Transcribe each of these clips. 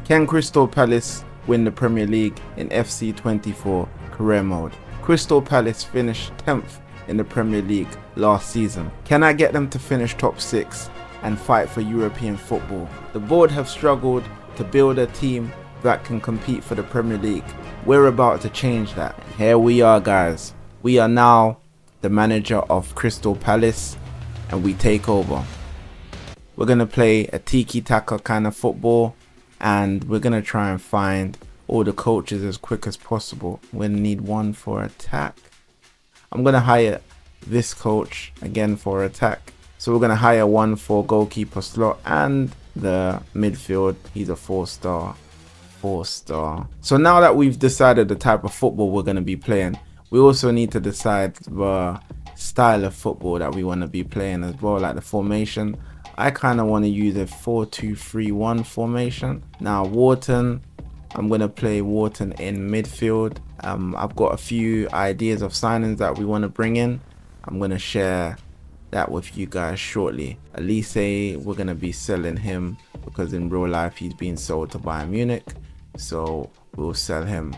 Can Crystal Palace win the Premier League in FC24 career mode? Crystal Palace finished 10th in the Premier League last season. Can I get them to finish top 6 and fight for European football? The board have struggled to build a team that can compete for the Premier League. We're about to change that. Here we are, guys. We are now the manager of Crystal Palace and we take over. We're going to play a tiki-taka kind of football and we're going to try and find all the coaches as quick as possible. We're going to need one for attack. I'm going to hire this coach again for attack. So we're going to hire one for goalkeeper slot and the midfield. He's a 4-star. So now that we've decided the type of football we're going to be playing, we also need to decide the style of football that we want to be playing as well, like the formation. I kind of want to use a 4-2-3-1 formation. Now Wharton, I'm going to play Wharton in midfield. I've got a few ideas of signings that we want to bring in. I'm going to share that with you guys shortly. Elise, we're going to be selling him because in real life he's been sold to Bayern Munich. So we'll sell him.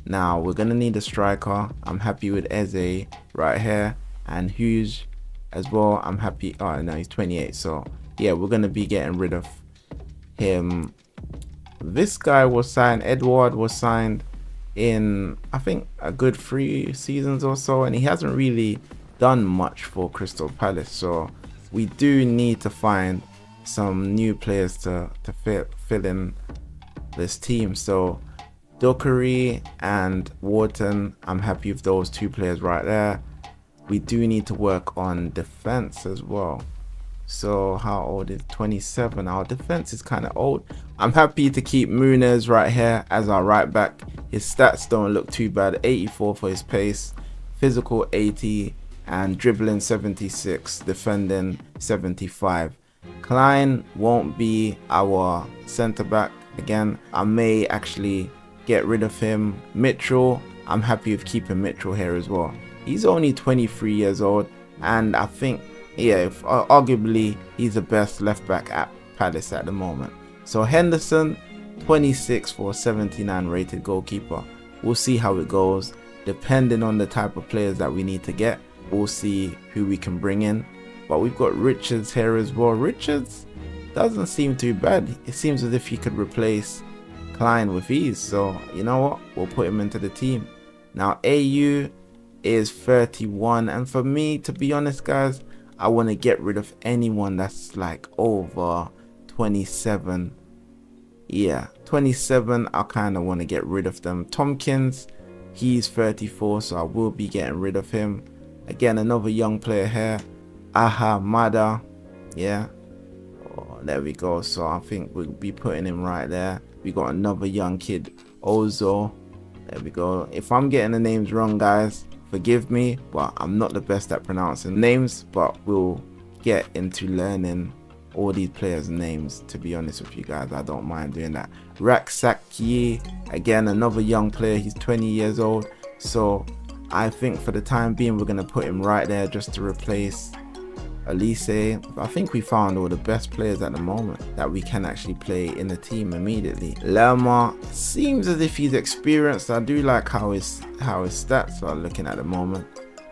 Now we're going to need a striker. I'm happy with Eze right here and Hughes as well. I'm happy. Oh no, he's 28. So yeah, we're going to be getting rid of him. This guy was signed, Edward was signed in I think a good 3 seasons or so, and he hasn't really done much for Crystal Palace. So we do need to find some new players to fill in this team. So Dockery and Wharton, I'm happy with those 2 players right there. We do need to work on defense as well. So how old is 27? Our defense is kind of old. I'm happy to keep Muniz right here as our right back. His stats don't look too bad. 84 for his pace, physical 80, and dribbling 76, defending 75. Klein won't be our centre back again. I may actually get rid of him. Mitchell, I'm happy with keeping Mitchell here as well. He's only 23 years old and I think, yeah, arguably he's the best left back at Palace at the moment. So Henderson, 26 for 79 rated goalkeeper. We'll see how it goes. Depending on the type of players that we need to get, we'll see who we can bring in. But we've got Richards here as well. Richards doesn't seem too bad. It seems as if he could replace Klein with ease. So you know what, we'll put him into the team. Now AU is 31, and for me, to be honest guys, I want to get rid of anyone that's like over 27. Yeah, 27, I kind of want to get rid of them. Tompkins, he's 34, so I will be getting rid of him. Again, another young player here, Ahamada. Yeah, oh, there we go. So I think we'll be putting him right there. We got another young kid, Ozo. There we go. If I'm getting the names wrong guys, forgive me, but I'm not the best at pronouncing names, but we'll get into learning all these players' names. To be honest with you guys, I don't mind doing that. Raksaki, again, another young player. He's 20 years old. So I think for the time being, we're going to put him right there just to replace Elise. I think we found all the best players at the moment that we can actually play in the team immediately. Lerma seems as if he's experienced. I do like how his stats are looking at the moment.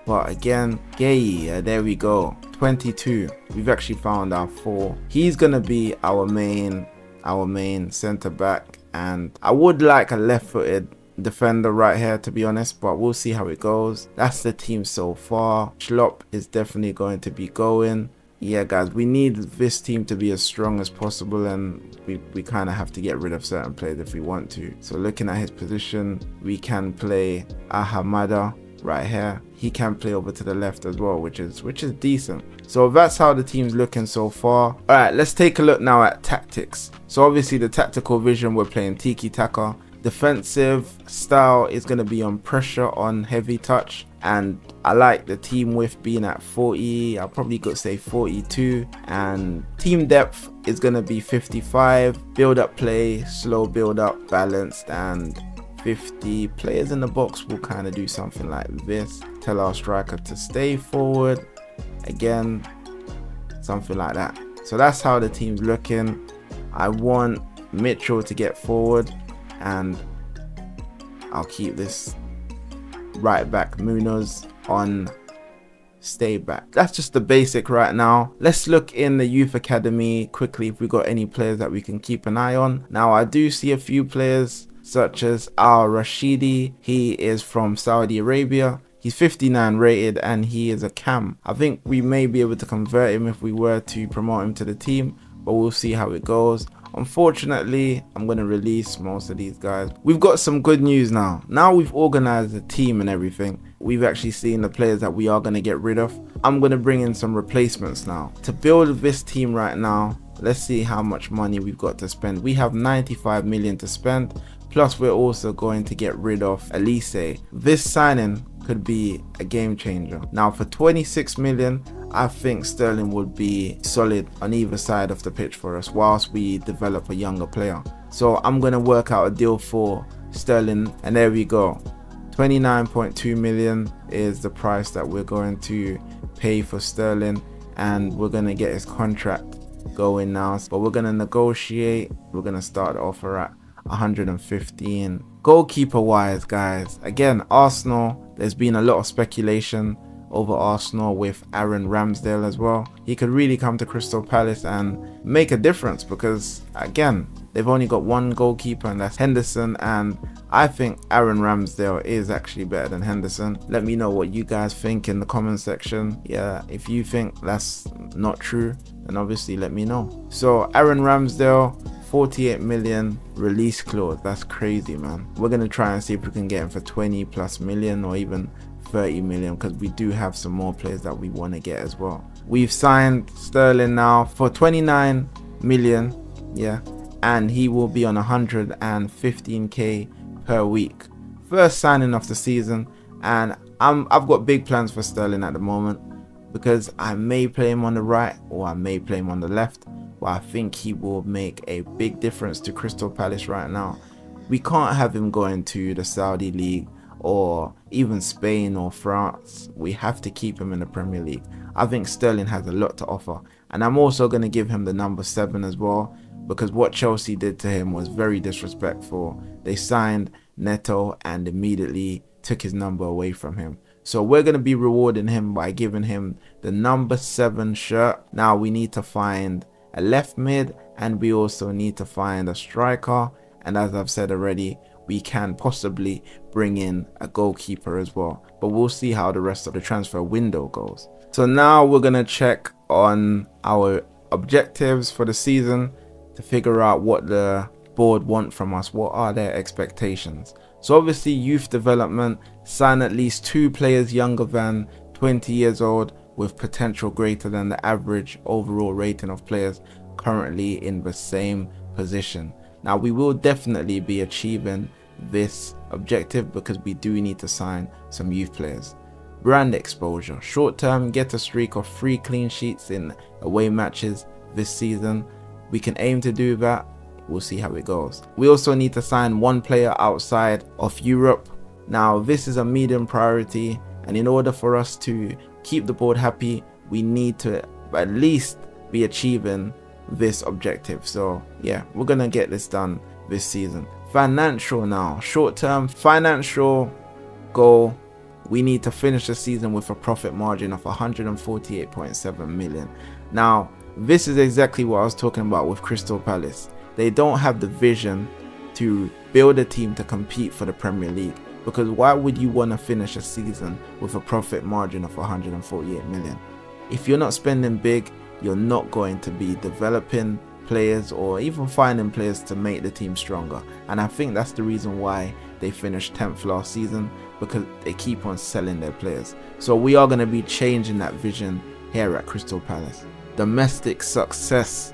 But again, Gay, there we go, 22. We've actually found our 4. He's gonna be our main center back, and I would like a left-footed defender right here, to be honest, but we'll see how it goes. That's the team so far. Schlopp is definitely going to be going. Yeah guys, we need this team to be as strong as possible, and we kind of have to get rid of certain players if we want to. So looking at his position, we can play Ahamada right here. He can play over to the left as well, which is decent. So that's how the team's looking so far. All right, let's take a look now at tactics. So obviously the tactical vision, we're playing tiki-taka. Defensive style is going to be on pressure, on heavy touch, and I like the team width being at 40. I'll probably go say 42, and team depth is going to be 55. Build up play, slow build up, balanced, and 50. Players in the box will kind of do something like this. Tell our striker to stay forward. Again, something like that. So that's how the team's looking. I want Mitchell to get forward, and I'll keep this right back Munoz on stay back. That's just the basic right now. Let's look in the youth academy quickly if we got any players that we can keep an eye on. Now I do see a few players such as Al Rashidi. He is from Saudi Arabia. He's 59 rated and he is a cam. I think we may be able to convert him if we were to promote him to the team, but we'll see how it goes. Unfortunately, I'm going to release most of these guys. We've got some good news now. Now we've organized the team and everything. We've actually seen the players that we are going to get rid of. I'm going to bring in some replacements now. To build this team right now, let's see how much money we've got to spend. We have 95 million to spend. Plus, we're also going to get rid of Elise. This signing could be a game changer. Now, for 26 million, I think Sterling would be solid on either side of the pitch for us whilst we develop a younger player. So I'm going to work out a deal for Sterling, and there we go. 29.2 million is the price that we're going to pay for Sterling, and we're going to get his contract going now. But we're going to negotiate. We're going to start the offer at 115. Goalkeeper wise, guys, again, Arsenal, there's been a lot of speculation over Arsenal with Aaron Ramsdale as well. He could really come to Crystal Palace and make a difference because, again, they've only got one goalkeeper and that's Henderson, and I think Aaron Ramsdale is actually better than Henderson. Let me know what you guys think in the comment section. Yeah, if you think that's not true, then obviously let me know. So Aaron Ramsdale, 48 million release clause. That's crazy, man. We're gonna try and see if we can get him for 20+ million or even 30 million, because we do have some more players that we want to get as well. We've signed Sterling now for 29 million, yeah, and he will be on 115k per week. First signing of the season, and I've got big plans for Sterling at the moment because I may play him on the right or I may play him on the left. But I think he will make a big difference to Crystal Palace right now. We can't have him going to the Saudi League or even Spain or France. We have to keep him in the Premier League. I think Sterling has a lot to offer, and I'm also going to give him the number 7 as well, because what Chelsea did to him was very disrespectful. They signed Neto and immediately took his number away from him. So we're going to be rewarding him by giving him the number 7 shirt. Now we need to find a left mid, and we also need to find a striker, and as I've said already, we can possibly bring in a goalkeeper as well, but we'll see how the rest of the transfer window goes. So now we're gonna check on our objectives for the season to figure out what the board want from us. What are their expectations? So obviously youth development, sign at least 2 players younger than 20 years old with potential greater than the average overall rating of players currently in the same position. Now we will definitely be achieving this objective because we do need to sign some youth players. Brand exposure, short term, get a streak of 3 clean sheets in away matches this season. We can aim to do that. We'll see how it goes. We also need to sign 1 player outside of Europe. Now this is a medium priority, and in order for us to keep the board happy, we need to at least be achieving this objective. So yeah, we're gonna get this done this season. Financial now, short-term financial goal, we need to finish the season with a profit margin of 148.7 million. Now this is exactly what I was talking about with Crystal Palace. They don't have the vision to build a team to compete for the Premier League, because why would you want to finish a season with a profit margin of 148 million? If you're not spending big, you're not going to be developing players or even finding players to make the team stronger. And I think that's the reason why they finished 10th last season, because they keep on selling their players. So we are going to be changing that vision here at Crystal Palace. Domestic success,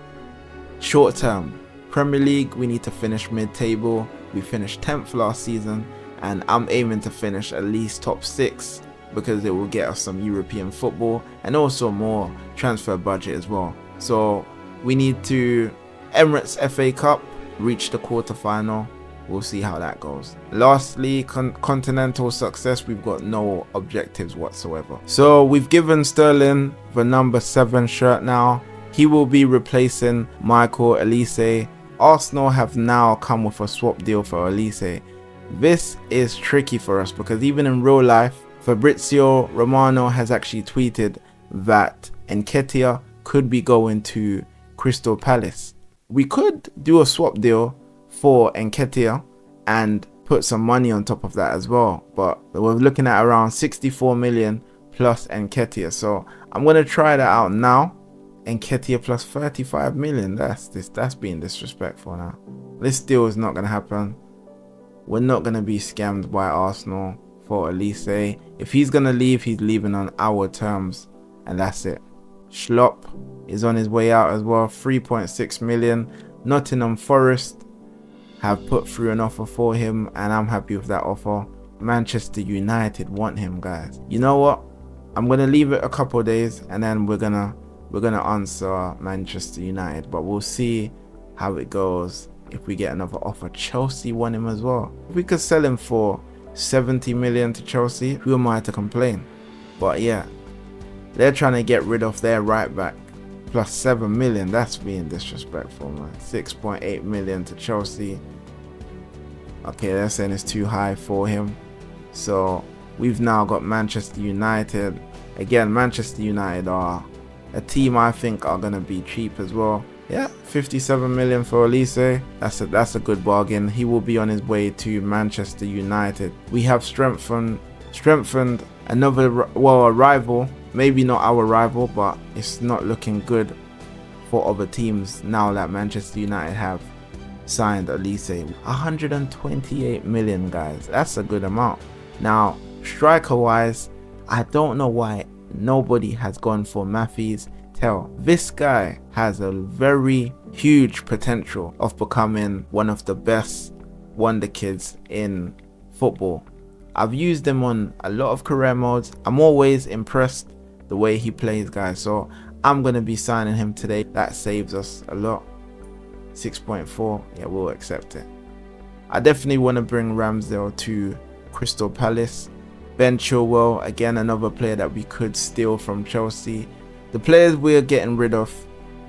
short term, Premier League, we need to finish mid-table. We finished 10th last season, and I'm aiming to finish at least top 6 because it will get us some European football and also more transfer budget as well. So we need to Emirates FA Cup, reach the quarter-final. We'll see how that goes. Lastly, continental success, we've got no objectives whatsoever. So we've given Sterling the number 7 shirt now. He will be replacing Michael Elise Arsenal have now come with a swap deal for Olise. This is tricky for us because even in real life, Fabrizio Romano has actually tweeted that Nketiah could be going to Crystal Palace. We could do a swap deal for Nketiah and put some money on top of that as well, but we're looking at around 64 million plus Nketiah. So I'm going to try that out now. Nketiah plus 35 million. That's being disrespectful now. This deal is not going to happen. We're not going to be scammed by Arsenal for Olise. If he's going to leave, he's leaving on our terms, and that's it. Schlupp is on his way out as well. 3.6 million. Nottingham Forest have put through an offer for him, and I'm happy with that offer. Manchester United want him, guys. You know what? I'm gonna leave it a couple of days, and then we're gonna answer Manchester United, but we'll see how it goes if we get another offer. Chelsea want him as well. If we could sell him for 70 million to Chelsea, who am I to complain? But yeah, they're trying to get rid of their right back plus 7 million. That's being disrespectful, man. 6.8 million to Chelsea. Okay, they're saying it's too high for him. So we've now got Manchester United. Again, Manchester United are a team I think are going to be cheap as well. Yeah, 57 million for Olise. That's a good bargain. He will be on his way to Manchester United. We have strengthened another, well, a rival. Maybe not our rival, but it's not looking good for other teams now that Manchester United have signed Olise. 128 million, guys. That's a good amount. Now, striker wise, I don't know why nobody has gone for Mathys Tel. This guy has a very huge potential of becoming one of the best wonder kids in football. I've used him on a lot of career modes. I'm always impressed the way he plays, guys. So I'm going to be signing him today. That saves us a lot. 6.4. Yeah, we'll accept it. I definitely want to bring Ramsdale to Crystal Palace. Ben Chilwell, again, another player that we could steal from Chelsea. The players we're getting rid of: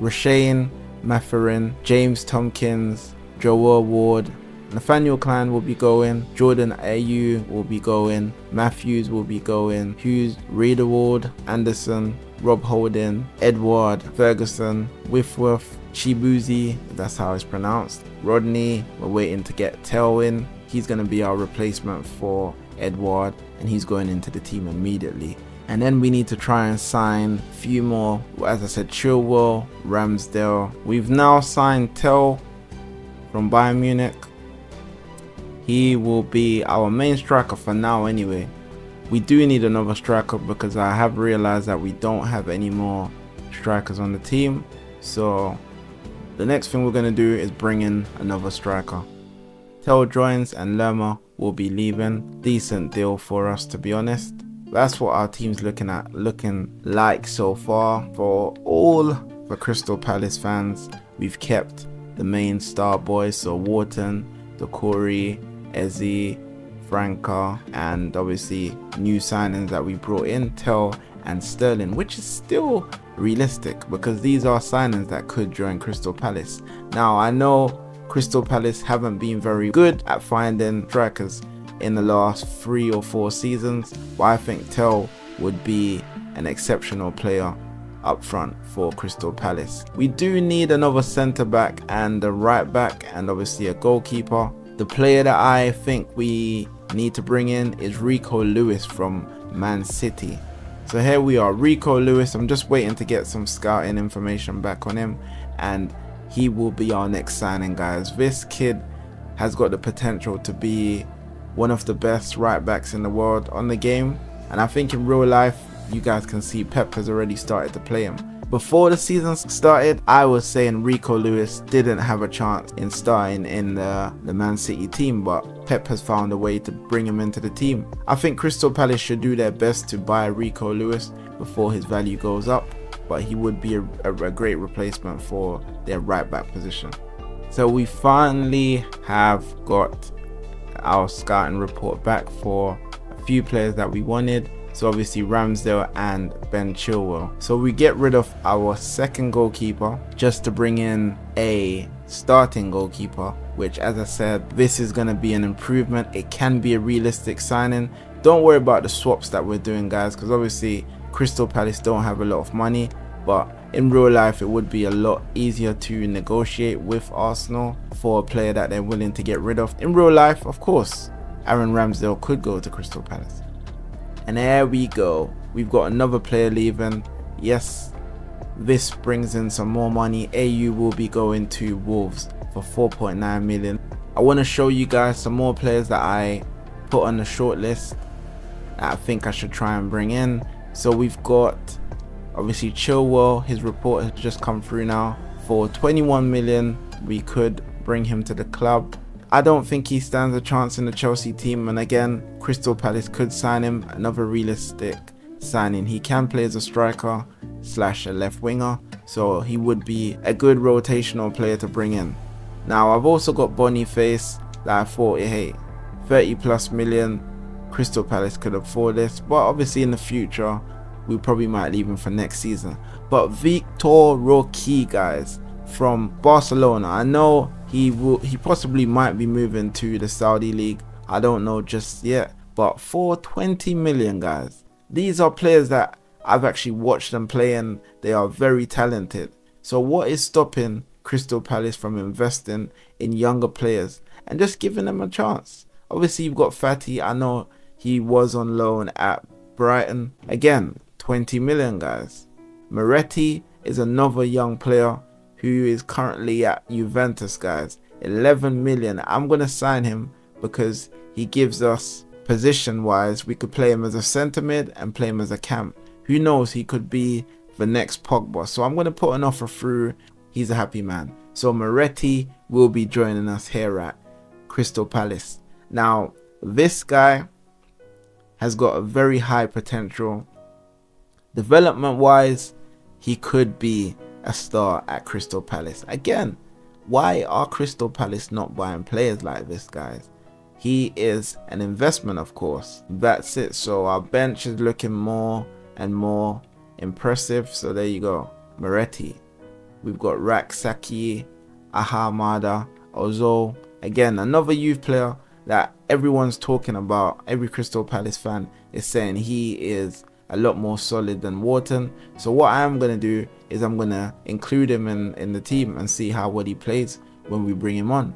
Rashane Mathurin, James Tompkins, Joel Ward, Nathaniel Klein will be going, Jordan Ayew will be going, Matthews will be going, Hughes, Riedewald, Anderson, Rob Holding, Edward, Ferguson, Whitworth, Chibuzi, that's how it's pronounced, Rodney. We're waiting to get Telwyn. He's going to be our replacement for Edward, and he's going into the team immediately. And then we need to try and sign a few more. As I said, Chilwell, Ramsdale. We've now signed Tel from Bayern Munich. He will be our main striker for now anyway. We do need another striker because I have realized that we don't have any more strikers on the team. So the next thing we're going to do is bring in another striker. Tel joins and Lerma will be leaving. Decent deal for us, to be honest. That's what our team's looking like so far. For all the Crystal Palace fans, we've kept the main star boys, so Wharton, Doucouré, Eze, Franca, and obviously new signings that we brought in, Tel and Sterling, which is still realistic because these are signings that could join Crystal Palace. Now, I know Crystal Palace haven't been very good at finding strikers in the last 3 or 4 seasons, but I think Tel would be an exceptional player up front for Crystal Palace. We do need another centre back and a right back and obviously a goalkeeper. The player that I think we need to bring in is Rico Lewis from Man City. So here we are, Rico Lewis. I'm just waiting to get some scouting information back on him, and he will be our next signing, guys. This kid has got the potential to be one of the best right backs in the world on the game, and I think in real life you guys can see Pep has already started to play him. Before the season started, I was saying Rico Lewis didn't have a chance in starting in the Man City team, but Pep has found a way to bring him into the team. I think Crystal Palace should do their best to buy Rico Lewis before his value goes up, but he would be a great replacement for their right back position. So we finally have got our scouting report back for a few players that we wanted. So obviously Ramsdale and Ben Chilwell. So we get rid of our second goalkeeper just to bring in a starting goalkeeper, which, as I said, this is going to be an improvement. It can be a realistic signing. Don't worry about the swaps that we're doing, guys, because obviously Crystal Palace don't have a lot of money, but in real life it would be a lot easier to negotiate with Arsenal for a player that they're willing to get rid of. In real life, of course, Aaron Ramsdale could go to Crystal Palace. And there we go, we've got another player leaving. Yes, this brings in some more money. AU will be going to Wolves for 4.9 million. I want to show you guys some more players that I put on the short list that I think I should try and bring in. So we've got obviously Chilwell. His report has just come through now. For 21 million we could bring him to the club. I don't think he stands a chance in the Chelsea team, and again, Crystal Palace could sign him. Another realistic signing. He can play as a striker slash a left winger, so he would be a good rotational player to bring in. Now I've also got Boniface that I thought, hey, 30+ million, Crystal Palace could afford this, but obviously in the future we probably might leave him for next season. But Victor Roque, guys, from Barcelona, I know he possibly might be moving to the Saudi league, I don't know just yet, but for 20 million, guys, these are players that I've actually watched them play and they are very talented. So what is stopping Crystal Palace from investing in younger players and just giving them a chance? Obviously you've got Fati. I know he was on loan at Brighton. Again, 20 million, guys. Moretti is another young player who is currently at Juventus, guys. 11 million. I'm going to sign him because he gives us, position wise, we could play him as a centre mid and play him as a cam. Who knows, he could be the next Pogba. So I'm going to put an offer through. He's a happy man. So Moretti will be joining us here at Crystal Palace. Now this guy has got a very high potential. Development wise, he could be a star at Crystal Palace. Again, why are Crystal Palace not buying players like this, guys? He is an investment, of course. That's it. So our bench is looking more and more impressive. So there you go, Moretti. We've got Raksaki, Ahamada, Ozo. Again, another youth player that everyone's talking about. Every Crystal Palace fan is saying he is a lot more solid than Wharton. So what I am going to do is I'm going to include him in the team and see how well he plays when we bring him on.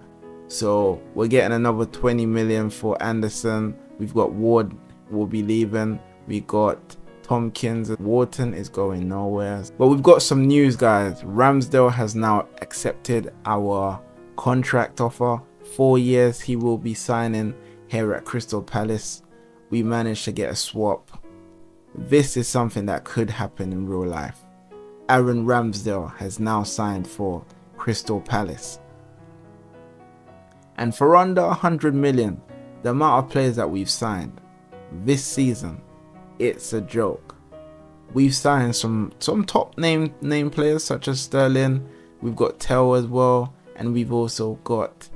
So we're getting another 20 million for Anderson. We've got Ward will be leaving. We got Tompkins. Wharton is going nowhere. But we've got some news, guys. Ramsdale has now accepted our contract offer. 4 years he will be signing here at Crystal Palace. We managed to get a swap. This is something that could happen in real life. Aaron Ramsdale has now signed for Crystal Palace. And for under 100 million, the amount of players that we've signed this season, it's a joke. We've signed some top name players such as Sterling. We've got Tell as well, and we've also got,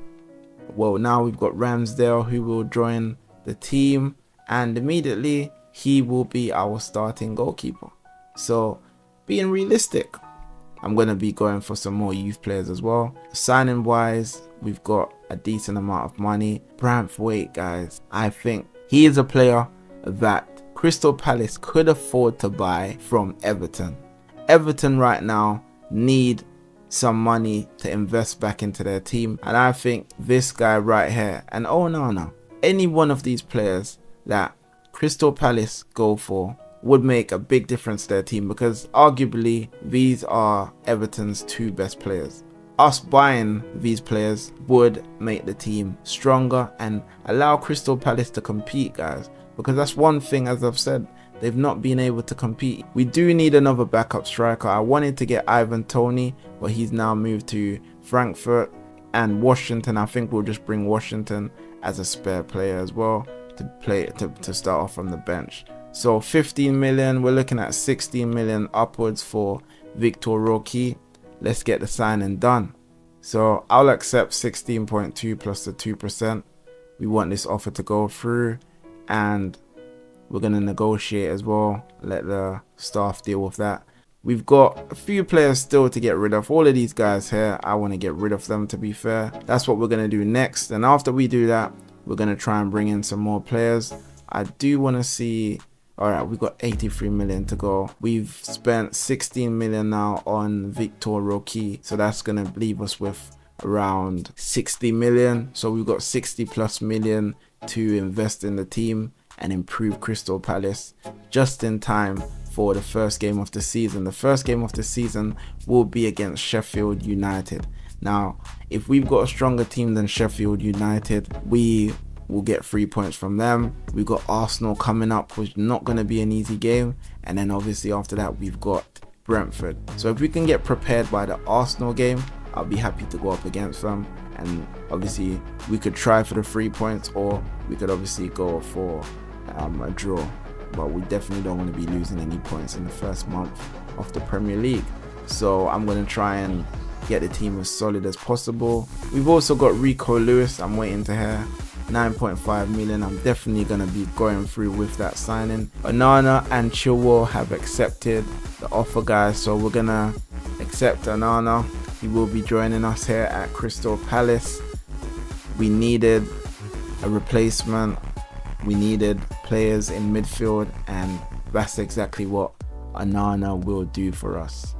well, now we've got Ramsdale who will join the team, and immediately he will be our starting goalkeeper. So being realistic, I'm going to be going for some more youth players as well. Signing wise, we've got a decent amount of money. Branthwaite, guys, I think he is a player that Crystal Palace could afford to buy from Everton. Everton right now need some money to invest back into their team, and I think this guy right here, and Onana, any one of these players that Crystal Palace go for would make a big difference to their team, because arguably these are Everton's 2 best players. Us buying these players would make the team stronger and allow Crystal Palace to compete, guys, because that's one thing, as I've said, they've not been able to compete. We do need another backup striker. I wanted to get Ivan Toney, but he's now moved to Frankfurt. And Washington, I think we'll just bring Washington as a spare player as well to start off from the bench. So 15 million, we're looking at 16 million upwards for Victor Roque. Let's get the signing done. So I'll accept 16.2 plus the 2%. We want this offer to go through, and we're going to negotiate as well. Let the staff deal with that. We've got a few players still to get rid of. All of these guys here, I want to get rid of them, to be fair. That's what we're going to do next. And after we do that, we're going to try and bring in some more players. I do want to see... Alright, we've got 83 million to go. We've spent 16 million now on Victor Roque. So that's going to leave us with around 60 million. So we've got 60 plus million to invest in the team and improve Crystal Palace just in time for the first game of the season. The first game of the season will be against Sheffield United. Now, if we've got a stronger team than Sheffield United, we will get 3 points from them. We've got Arsenal coming up, which is not going to be an easy game. And then obviously after that, we've got Brentford. So if we can get prepared by the Arsenal game, I'll be happy to go up against them. And obviously we could try for the 3 points, or we could obviously go for a draw. But we definitely don't want to be losing any points in the first month of the Premier League. So I'm going to try and get the team as solid as possible. We've also got Rico Lewis. I'm waiting to hear 9.5 million. I'm definitely going to be going through with that signing. Onana and Chilwell have accepted the offer, guys. So we're going to accept Onana. He will be joining us here at Crystal Palace. We needed a replacement. We needed players in midfield, and that's exactly what Onana will do for us.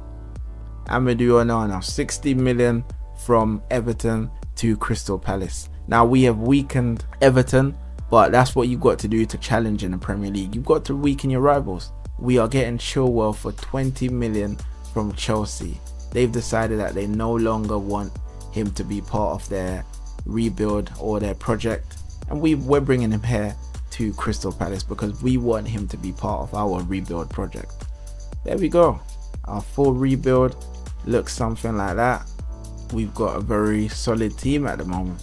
Amadou Onana, 60 million from Everton to Crystal Palace. Now we have weakened Everton, but that's what you've got to do to challenge in the Premier League. You've got to weaken your rivals. We are getting Chilwell for 20 million from Chelsea. They've decided that they no longer want him to be part of their rebuild or their project, and we're bringing him here to Crystal Palace because we want him to be part of our rebuild project. There we go. Our full rebuild looks something like that. We've got a very solid team at the moment.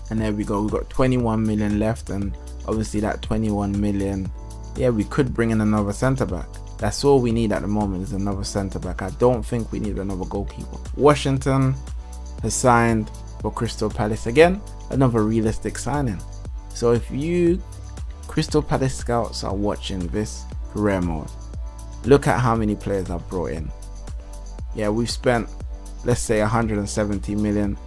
And there we go. We've got 21 million left, and obviously that 21 million, yeah, we could bring in another centre back. That's all we need at the moment, is another centre back. I don't think we need another goalkeeper. Washington has signed for Crystal Palace again, another realistic signing. So if you Crystal Palace scouts are watching this career mode, look at how many players I've brought in. Yeah, we've spent, let's say, 170 million.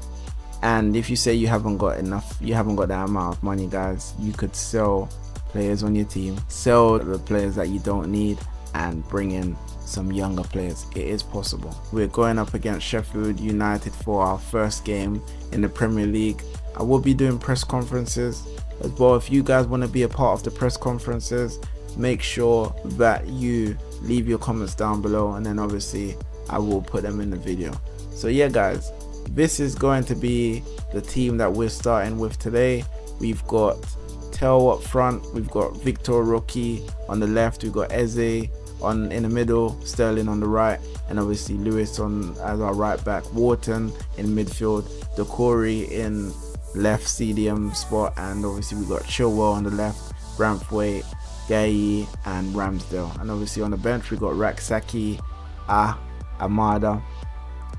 And if you say you haven't got enough, you haven't got that amount of money, guys, you could sell players on your team, sell the players that you don't need, and bring in some younger players. It is possible. We're going up against Sheffield United for our first game in the Premier League. I will be doing press conferences as well. If you guys want to be a part of the press conferences, make sure that you leave your comments down below, and then obviously I will put them in the video. So yeah, guys, this is going to be the team that we're starting with today. We've got Tel up front, we've got Victor Roque on the left, we've got Eze in the middle, Sterling on the right, and obviously Lewis on as our right back, Wharton in midfield, Doucouré in left CDM spot, and obviously we've got Chilwell on the left, Branthwaite, Gueye and Ramsdale. And obviously on the bench we got Rak-Sakyi, Amada,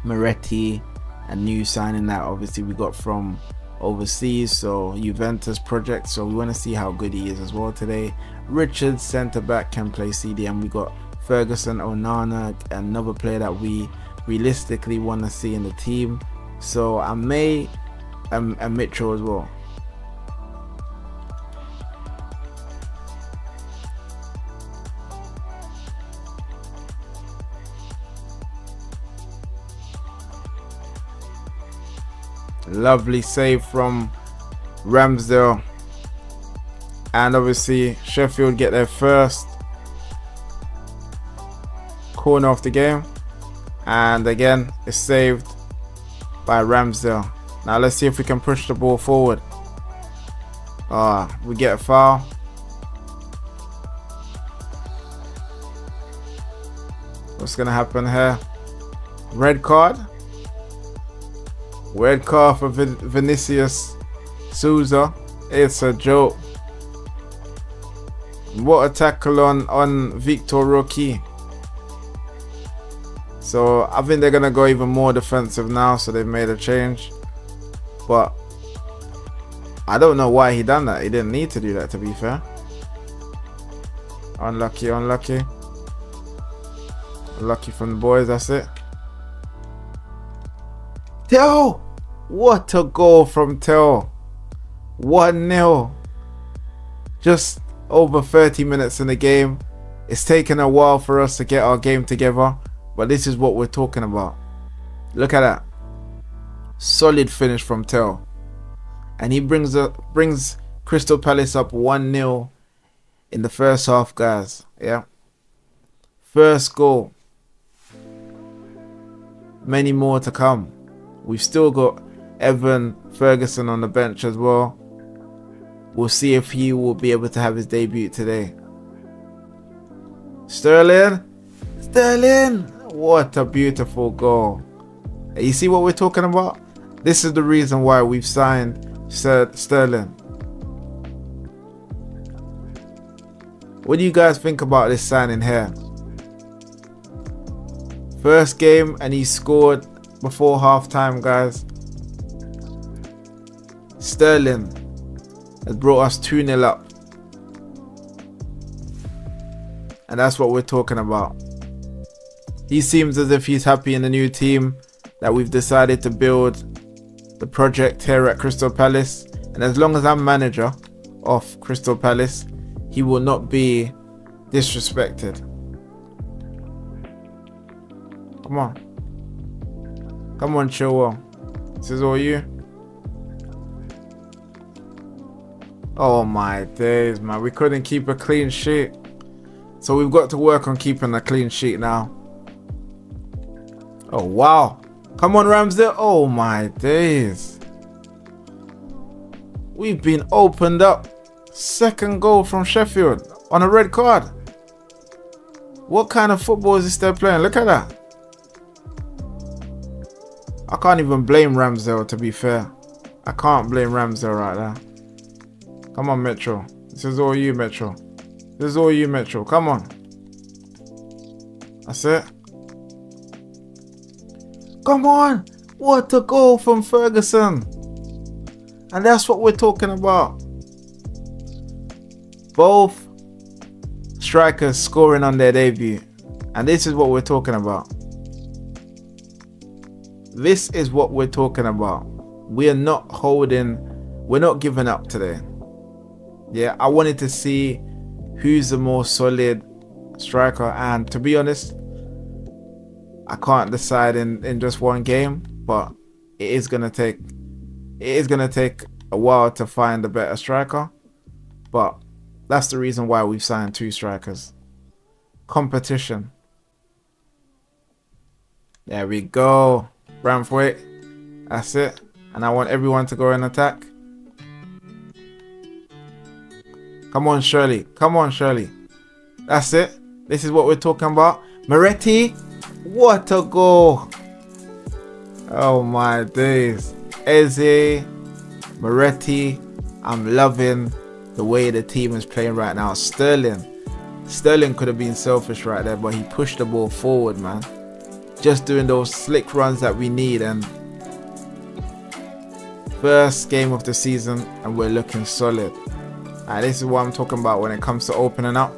Moretti, a new signing that obviously we got from overseas, so Juventus project, so we want to see how good he is as well today. Richards, centre back, can play CDM. We got Ferguson, Onana, another player that we realistically want to see in the team. So I may and Mitchell as well. Lovely save from Ramsdale, and obviously Sheffield get their first corner of the game, and again it's saved by Ramsdale. Now let's see if we can push the ball forward. We get a foul. What's gonna happen here? Red card. Red card for Vinicius Souza. It's a joke. What a tackle on Victor Roque. So I think they're gonna go even more defensive now, so they've made a change. But I don't know why he done that. He didn't need to do that, to be fair. Unlucky, unlucky. Lucky from the boys, that's it. Teo! What a goal from Teo. 1-0. Just over 30 minutes in the game. It's taken a while for us to get our game together, but this is what we're talking about. Look at that. Solid finish from Teo. And he brings Crystal Palace up 1-0 in the first half, guys. Yeah. First goal. Many more to come. We've still got Evan Ferguson on the bench as well. We'll see if he will be able to have his debut today. Sterling. Sterling. What a beautiful goal. You see what we're talking about? This is the reason why we've signed Sterling. What do you guys think about this signing here? First game and he scored before halftime, guys. Sterling has brought us 2-0 up. And that's what we're talking about. He seems as if he's happy in the new team that we've decided to build the project here at Crystal Palace. And as long as I'm manager of Crystal Palace, he will not be disrespected. Come on. Come on, Chilwell. This is all you. Oh my days, man. We couldn't keep a clean sheet. So we've got to work on keeping a clean sheet now. Oh, wow. Come on, Ramsdale. Oh my days. We've been opened up. Second goal from Sheffield on a red card. What kind of football is this they're playing? Look at that. I can't even blame Ramsdale, to be fair. I can't blame Ramsdale right there. Come on, Metro. This is all you, Metro. This is all you, Metro. Come on. That's it. Come on. What a goal from Ferguson. And that's what we're talking about. Both strikers scoring on their debut. And this is what we're talking about. This is what we're talking about. We're not giving up today. Yeah, I wanted to see who's the more solid striker, and to be honest, I can't decide in just one game, but it is gonna take a while to find a better striker. But that's the reason why we've signed 2 strikers. Competition. There we go. Braithwaite. That's it. And I want everyone to go in attack. Come on, Shirley. Come on, Shirley. That's it. This is what we're talking about. Moretti. What a goal. Oh my days. Eze. Moretti. I'm loving the way the team is playing right now. Sterling. Sterling could have been selfish right there, but he pushed the ball forward, man. Just doing those slick runs that we need. And first game of the season and we're looking solid. And this is what I'm talking about when it comes to opening up.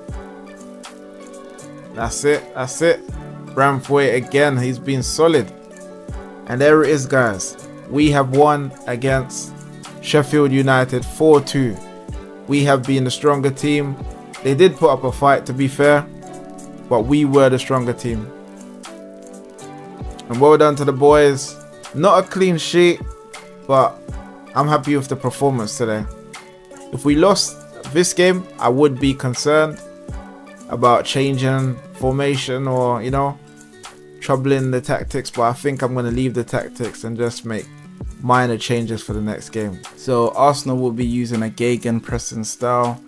That's it. That's it. Braithwaite again. He's been solid. And there it is, guys. We have won against Sheffield United 4-2. We have been the stronger team. They did put up a fight, to be fair, but we were the stronger team. And well done to the boys. Not a clean sheet, but I'm happy with the performance today. If we lost this game, I would be concerned about changing formation or, you know, troubling the tactics, but I think I'm going to leave the tactics and just make minor changes for the next game. So Arsenal will be using a gegenpressing style.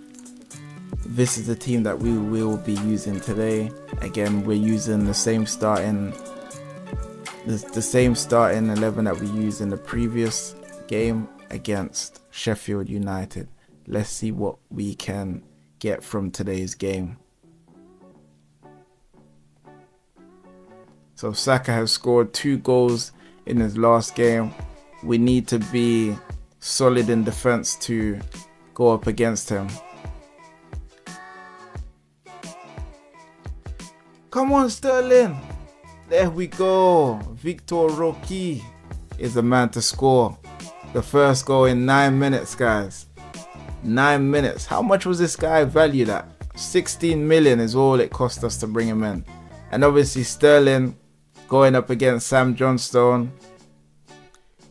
This is the team that we will be using today. Again, we're using the same starting 11 that we used in the previous game against Sheffield United. Let's see what we can get from today's game. So Saka has scored 2 goals in his last game. We need to be solid in defense to go up against him. Come on, Sterling. There we go. Victor Roque is the man to score the first goal in 9 minutes, guys. 9 minutes. How much was this guy valued at? 16 million is all it cost us to bring him in. And obviously Sterling going up against Sam Johnstone.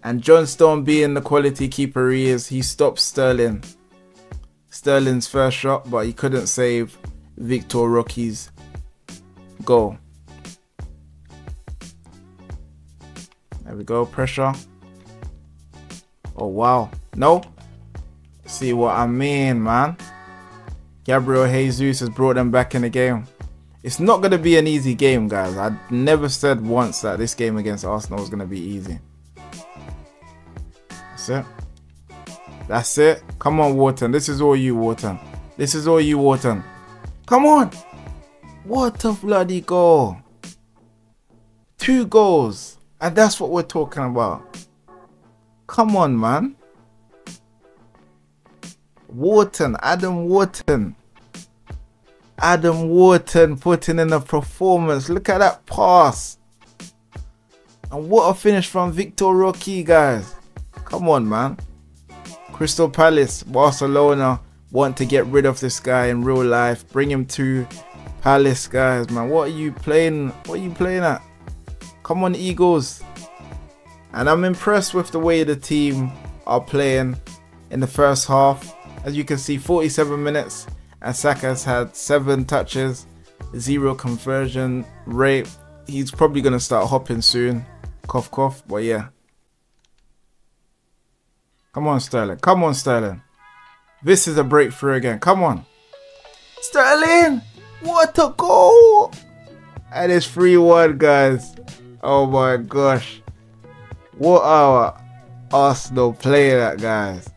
And Johnstone, being the quality keeper he is, he stopped Sterling's first shot, but he couldn't save Victor Roque's goal. There we go, pressure. Oh wow, no. See what I mean, man. Gabriel Jesus has brought them back in the game. It's not going to be an easy game, guys. I never said once that this game against Arsenal was going to be easy. That's it. That's it. Come on, Wharton. This is all you, Wharton. This is all you, Wharton. Come on. What a bloody goal. 2 goals. And that's what we're talking about. Come on, man. Wharton. Adam Wharton. Adam Wharton putting in a performance. Look at that pass. And what a finish from Victor Roque, guys. Come on, man. Crystal Palace, Barcelona want to get rid of this guy in real life. Bring him to Palace, guys, man. What are you playing? What are you playing at? Come on, Eagles. And I'm impressed with the way the team are playing in the first half. As you can see, 47 minutes. And Saka's had 7 touches, 0 conversion rate. He's probably going to start hopping soon. Cough, cough. But yeah. Come on, Sterling. Come on, Sterling. This is a breakthrough again. Come on. Sterling! What a goal! And it's 3-1, guys. Oh my gosh. What are Arsenal playing at, guys?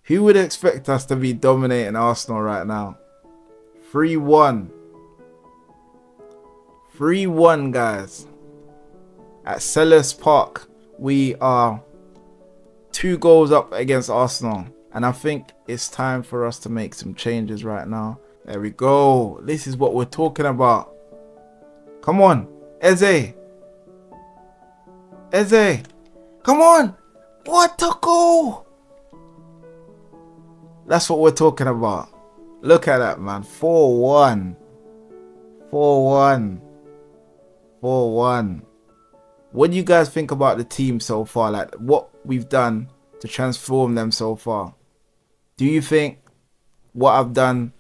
Who would expect us to be dominating Arsenal right now? 3-1. 3-1, guys. At Selhurst Park, we are 2 goals up against Arsenal. And I think it's time for us to make some changes right now. There we go. This is what we're talking about. Come on. Eze. Eze. Come on. What a goal. That's what we're talking about. Look at that, man. 4-1. 4-1. 4-1. What do you guys think about the team so far? Like what we've done to transform them so far? Do you think what I've done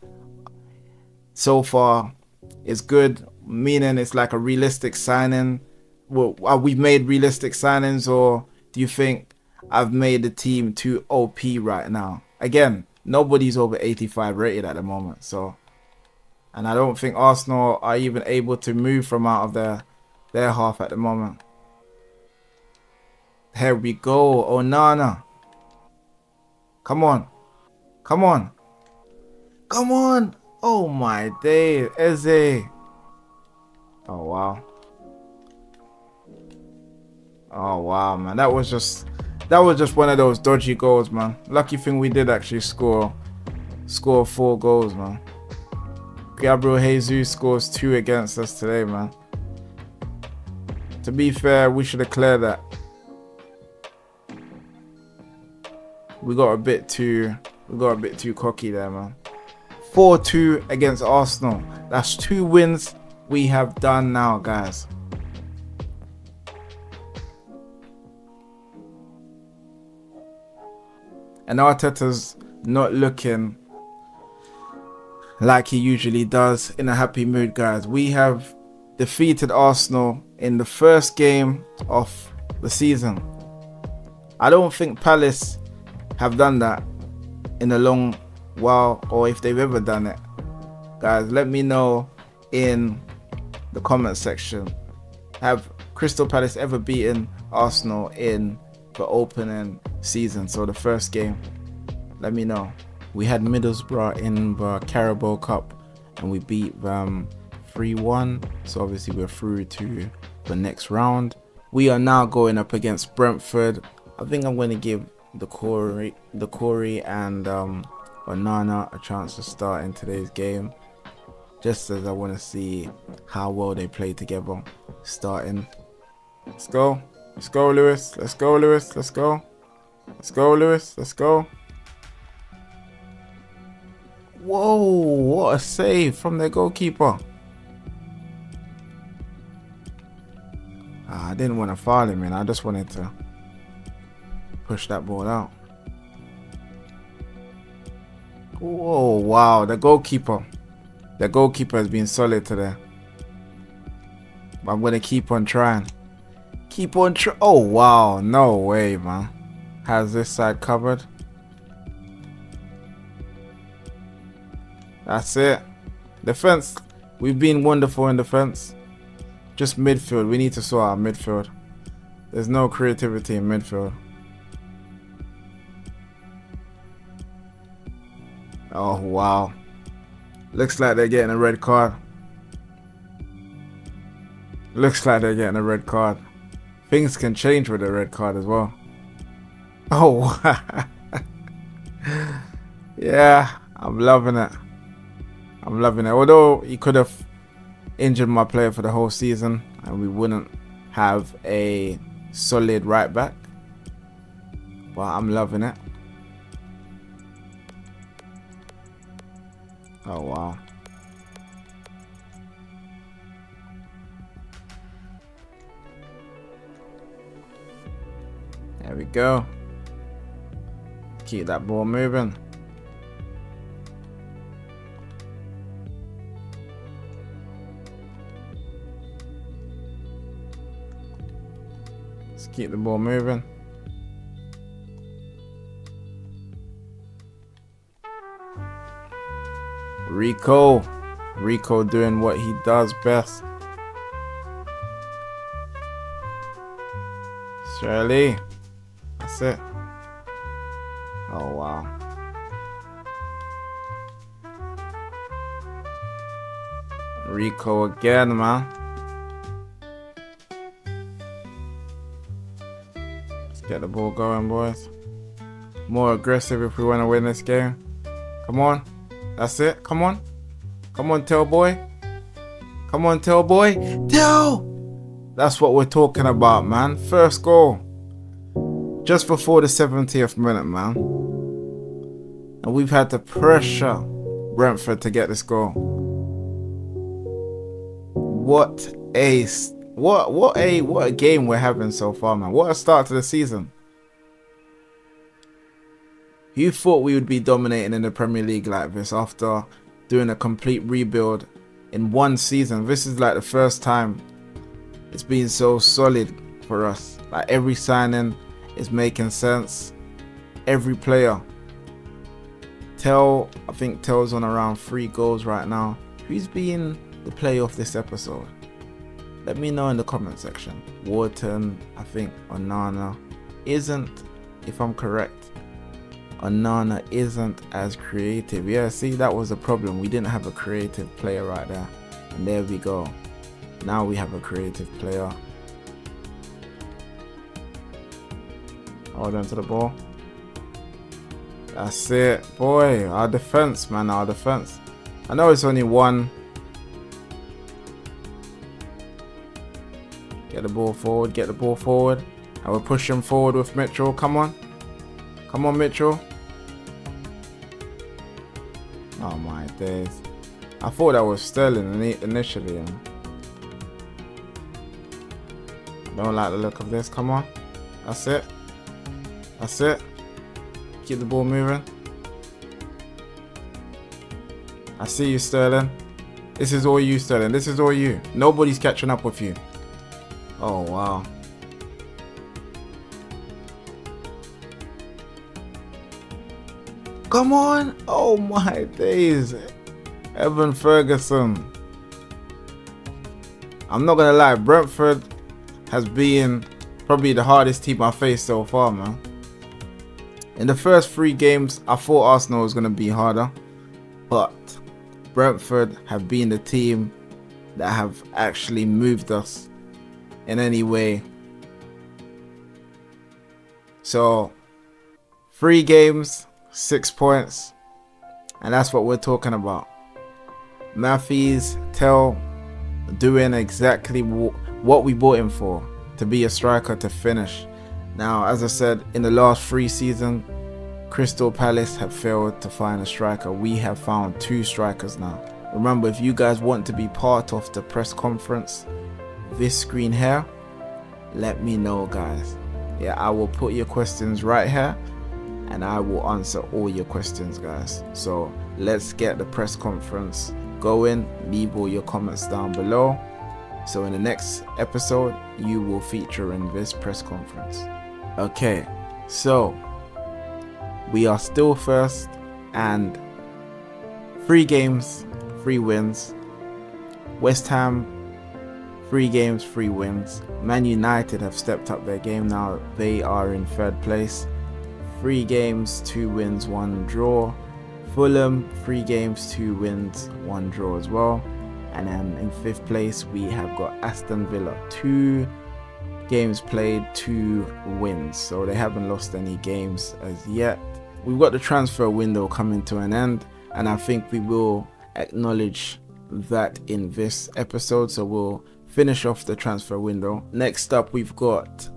so far is good? Meaning it's like a realistic signing? Well, we've made realistic signings, or do you think I've made the team too OP right now? Again, nobody's over 85 rated at the moment. So, and I don't think Arsenal are even able to move from out of their half at the moment. Here we go. Onana. Come on. Come on. Come on. Oh my day. Eze. Oh wow. Oh wow, man. That was just one of those dodgy goals, man. Lucky thing we did actually score 4 goals, man. Gabriel Jesus scores 2 against us today, man. To be fair, we should have cleared that. We got a bit too cocky there, man. 4-2 against Arsenal. That's 2 wins we have done now, guys. And Arteta's not looking like he usually does in a happy mood, guys. We have defeated Arsenal in the first game of the season. I don't think Palace have done that in a long while, or if they've ever done it. Guys, let me know in the comment section. Have Crystal Palace ever beaten Arsenal in the opening season, so the first game? Let me know. We had Middlesbrough in the Carabao Cup and we beat them 3-1, so obviously we're through to the next round. We are now going up against Brentford. I think I'm going to give the Corey and Onana a chance to start in today's game. just as I want to see how well they play together. Starting. Let's go. Let's go, Lewis. Let's go, Lewis. Let's go. Let's go, Lewis. Let's go. Whoa, what a save from their goalkeeper. I didn't want to foul him in. I just wanted to push that ball out. Whoa, wow. The goalkeeper has been solid today. But I'm going to keep on trying. Keep on trying. Oh, wow. No way, man. Has this side covered. That's it. Defense. We've been wonderful in defense. Just midfield. We need to sort out midfield. There's no creativity in midfield. Oh, wow. Looks like they're getting a red card. Looks like they're getting a red card. Things can change with a red card as well. Oh, yeah. I'm loving it. I'm loving it. Although he could have injured my player for the whole season and we wouldn't have a solid right back. But I'm loving it. Oh, wow. There we go. Keep that ball moving. Let's keep the ball moving. Rico doing what he does best. Shirley. That's it. Oh, wow. Rico again, man. Let's get the ball going, boys. More aggressive if we want to win this game. Come on. That's it. Come on. Come on, Tell boy. Come on, Tell boy. Tell! That's what we're talking about, man. First goal. Just before the 70th minute, man. And we've had to pressure Brentford to get this goal. What a game we're having so far, man. What a start to the season. Who thought we would be dominating in the Premier League like this after doing a complete rebuild in one season? This is like the first time it's been so solid for us. Like every signing is making sense. Every player. I think Tell's on around 3 goals right now. Who's been the player of this episode? Let me know in the comment section. Wharton, I think Onana isn't, if I'm correct. Onana isn't as creative. Yeah, see, that was a problem. We didn't have a creative player right there. And there we go. Now we have a creative player. Hold on to the ball. That's it. Boy, our defense, man, our defense. I know it's only one. Get the ball forward, get the ball forward. And we're pushing forward with Mitchell. Come on. Come on, Mitchell. Oh my days. I thought that was Sterling initially. I don't like the look of this. Come on. That's it. That's it. Keep the ball moving. I see you, Sterling. This is all you, Sterling. This is all you. Nobody's catching up with you. Oh, wow. Come on. Oh, my days. Evan Ferguson. I'm not going to lie. Brentford has been probably the hardest team I've faced so far, man. In the first 3 games, I thought Arsenal was going to be harder. But Brentford have been the team that have actually moved us in any way. So, 3 games, 6 points. And that's what we're talking about. Matthews Tell doing exactly what we bought him for, to be a striker, to finish. Now, as I said, in the last 3 seasons, Crystal Palace have failed to find a striker. We have found 2 strikers now. Remember, if you guys want to be part of the press conference, this screen here, let me know, guys. Yeah, I will put your questions right here and I will answer all your questions, guys. So let's get the press conference going. Leave all your comments down below, so in the next episode you will feature in this press conference. Okay, so we are still first, and 3 games, 3 wins. West Ham, 3 games, 3 wins. Man United have stepped up their game now. They are in 3rd place. 3 games, 2 wins, 1 draw. Fulham, 3 games, 2 wins, 1 draw as well. And then in 5th place we have got Aston Villa, 2 games played, 2 wins. So they haven't lost any games as yet. We've got the transfer window coming to an end, and I think we will acknowledge that in this episode. So we'll finish off the transfer window. Next up we've got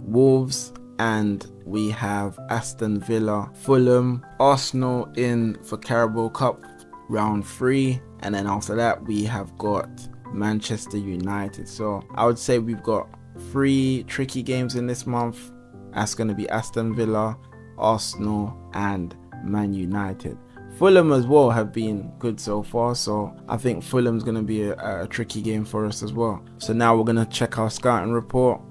Wolves, and we have Aston Villa, Fulham, Arsenal in for Carabao Cup round 3, and then after that we have got Manchester United. So I would say we've got 3 tricky games in this month. That's going to be Aston Villa, Arsenal and Man United. Fulham as well have been good so far, so I think Fulham's going to be a tricky game for us as well. So now we're going to check our scouting report,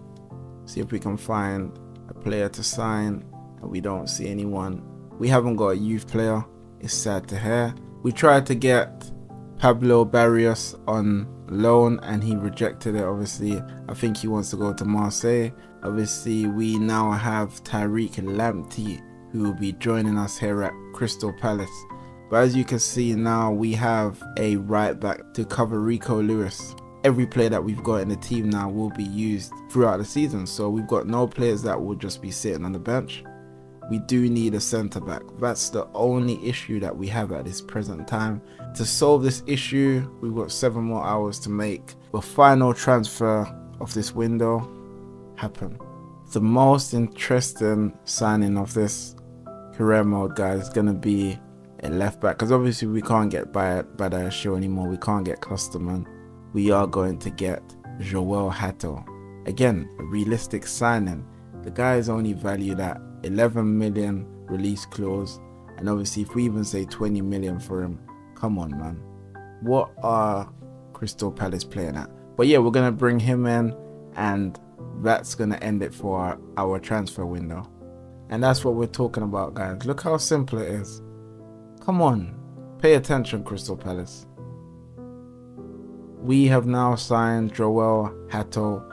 see if we can find a player to sign, and we don't see anyone. We haven't got a youth player, it's sad to hear. We tried to get Pablo Barrios on loan and he rejected it. Obviously, I think he wants to go to Marseille. Obviously, we now have Tariq Lamptey, who will be joining us here at Crystal Palace. But as you can see now, we have a right back to cover Rico Lewis. Every player that we've got in the team now will be used throughout the season, so we've got no players that will just be sitting on the bench. We do need a centre back. That's the only issue that we have at this present time. To solve this issue, we've got 7 more hours to make the final transfer of this window happen. The most interesting signing of this career mode, guys, is going to be a left back, because obviously we can't get Badiashile anymore. We can't get Klosterman. We are going to get Joel Hato. Again, a realistic signing. The guy is only valued at 11 million release clause, and obviously if we even say 20 million for him, come on, man, what are Crystal Palace playing at? But yeah, we're gonna bring him in, and that's gonna end it for our transfer window. And that's what we're talking about, guys. Look how simple it is. Come on, pay attention, Crystal Palace. We have now signed Joel Hato,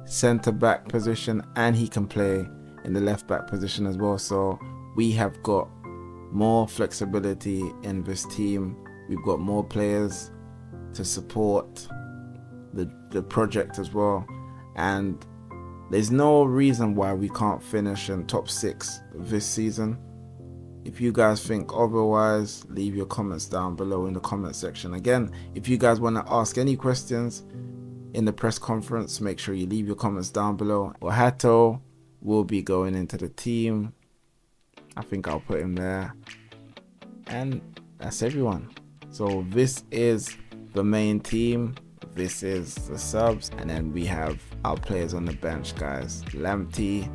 centre back position, and he can play in the left back position as well. So we have got more flexibility in this team. We've got more players to support the project as well, and there's no reason why we can't finish in top 6 this season. If you guys think otherwise, leave your comments down below in the comment section. Again, if you guys want to ask any questions in the press conference, make sure you leave your comments down below. Hato will be going into the team. I think I'll put him there. And that's everyone. So this is the main team. This is the subs. And then we have our players on the bench, guys. Lamptey,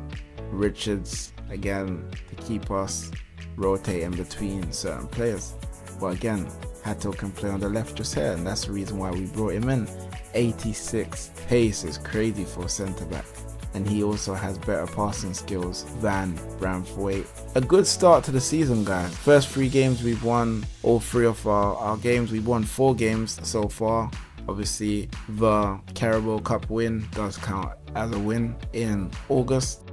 Richards, again, to keep us rotating between certain players. But again, Hato can play on the left just here, and that's the reason why we brought him in. 86 pace is crazy for a centre back, and he also has better passing skills than Branthwaite. A good start to the season, guys. First 3 games we've won all 3 of our games. We've won 4 games so far. Obviously the Carabao Cup win does count as a win in August.